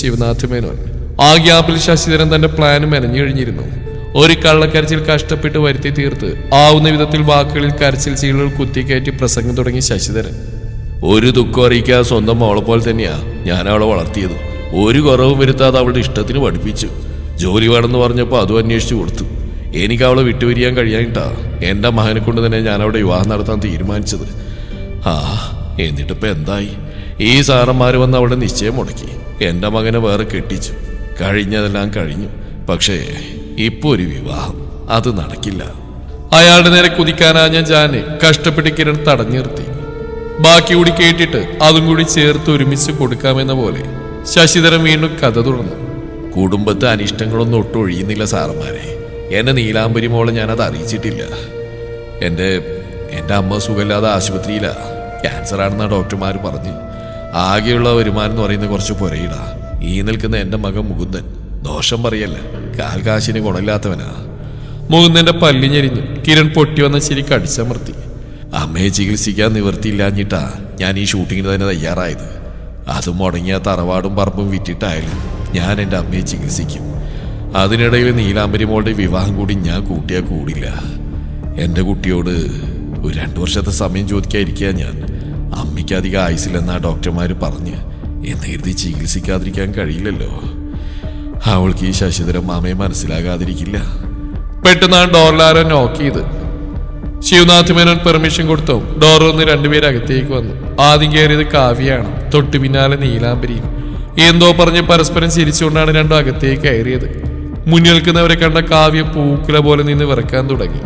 ശിവനാഥ് മേനോൻ. ആ ഗ്യാപ്പിൽ ശശിധരൻ തന്റെ പ്ലാൻ മെനഞ്ഞു കഴിഞ്ഞിരുന്നു. ഒരു കള്ളക്കരച്ചിൽ കഷ്ടപ്പെട്ട് വരുത്തി തീർത്ത് ആവുന്ന വിധത്തിൽ വാക്കുകളിൽ കരച്ചിൽ ചീളുകൾ കുത്തിക്കയറ്റി പ്രസംഗം തുടങ്ങി ശശിധരൻ. ഒരു ദുഃഖം അറിയിക്കാതെ സ്വന്തം മോളെ പോലെ തന്നെയാ ഞാൻ അവളെ വളർത്തിയത്. ഒരു കുറവും വരുത്താതെ അവളുടെ ഇഷ്ടത്തിന് പഠിപ്പിച്ചു. ജോലി വേണമെന്ന് പറഞ്ഞപ്പോൾ അതും അന്വേഷിച്ചു കൊടുത്തു. എനിക്ക് അവളെ വിട്ടുപിരിയാൻ കഴിയാനിട്ടാ എൻ്റെ മകനെ കൊണ്ട് തന്നെ ഞാൻ അവിടെ വിവാഹം നടത്താൻ തീരുമാനിച്ചത്. എന്നിട്ടിപ്പോൾ എന്തായി? ഈ സാറന്മാർ വന്ന് അവളുടെ നിശ്ചയം മുടക്കി. എൻ്റെ മകനെ വേറെ കെട്ടിച്ചു. കഴിഞ്ഞതെല്ലാം കഴിഞ്ഞു. പക്ഷേ ഇപ്പോൾ ഒരു വിവാഹം അത് നടക്കില്ല. അയാളുടെ നേരെ കുതിക്കാനാഞ്ഞ ജാനെ കഷ്ടപ്പെട്ട് കിരൺ തടഞ്ഞു നിർത്തി. ബാക്കി കൂടി കേട്ടിട്ട് അതും കൂടി ചേർത്ത് ഒരുമിച്ച് കൊടുക്കാമെന്ന പോലെ ശശിധരൻ വീണ്ടും കഥ തുടർന്നു. കുടുംബത്തെ അനിഷ്ടങ്ങളൊന്നും ഒട്ടും ഒഴിയുന്നില്ല സാറന്മാരെ. എന്നെ നീലാംബരി മോളെ ഞാനത് അറിയിച്ചിട്ടില്ല. എൻ്റെ അമ്മ സുഖമില്ലാതെ ആശുപത്രിയിലാ. ക്യാൻസർ ആണെന്നാ ഡോക്ടർമാർ പറഞ്ഞ്. ആകെയുള്ള വരുമാനം എന്ന് പറയുന്നത് കുറച്ച് പുരയിടാ. ഈ നിൽക്കുന്ന എൻ്റെ മകൻ മുകുന്ദൻ ദോഷം പറയല്ല, കാൽകാശിന് ഗുണമില്ലാത്തവനാ. മുകുന്ദന്റെ പല്ലി ഞെരിഞ്ഞു. കിരൺ പൊട്ടി വന്ന ചിരി കടിച്ചമർത്തി. അമ്മയെ ചികിത്സിക്കാൻ നിവർത്തിയില്ലാഞ്ഞിട്ടാ ഞാൻ ഈ ഷൂട്ടിങ്ങിന് തന്നെ തയ്യാറായത്. അത് മുടങ്ങിയ തറവാടും പറമ്പും വിറ്റിട്ടായാലും ഞാൻ എൻ്റെ അമ്മയെ ചികിത്സിക്കും. അതിനിടയിൽ നീലാംബരി മോളുടെ വിവാഹം കൂടി ഞാൻ കൂട്ടിയാൽ കൂടില്ല. എൻ്റെ കുട്ടിയോട് ഒരു 2 വർഷത്തെ സമയം ചോദിക്കാതിരിക്കുക ഞാൻ. അമ്മയ്ക്ക് അധികം ആയുസില്ലെന്നാ ഡോക്ടർമാർ പറഞ്ഞ്. എന്ന് കരുതി ചികിത്സിക്കാതിരിക്കാൻ കഴിയില്ലല്ലോ. അവൾക്ക് ഈ ശശിധരൻ മാമയെ മനസ്സിലാകാതിരിക്കില്ല. പെട്ടെന്നാണ് ഡോറിലാരോ നോക്ക് ചെയ്ത്. ശിവനാഥ് മേനോൻ പെർമിഷൻ കൊടുത്തോ ഡോർ ഒന്ന് 2 പേര് അകത്തേക്ക് വന്നു. ആദ്യം കയറിയത് കാവ്യയാണ്. തൊട്ടു പിന്നാലെ നീലാംബരിയും. എന്തോ പറഞ്ഞ് പരസ്പരം ചിരിച്ചുകൊണ്ടാണ് രണ്ടും അകത്തേക്ക് കയറിയത്. മുന്നിൽ നിൽക്കുന്നവരെ കണ്ട കാവ്യ പൂക്കുല പോലെ നിന്ന് വിറക്കാൻ തുടങ്ങി.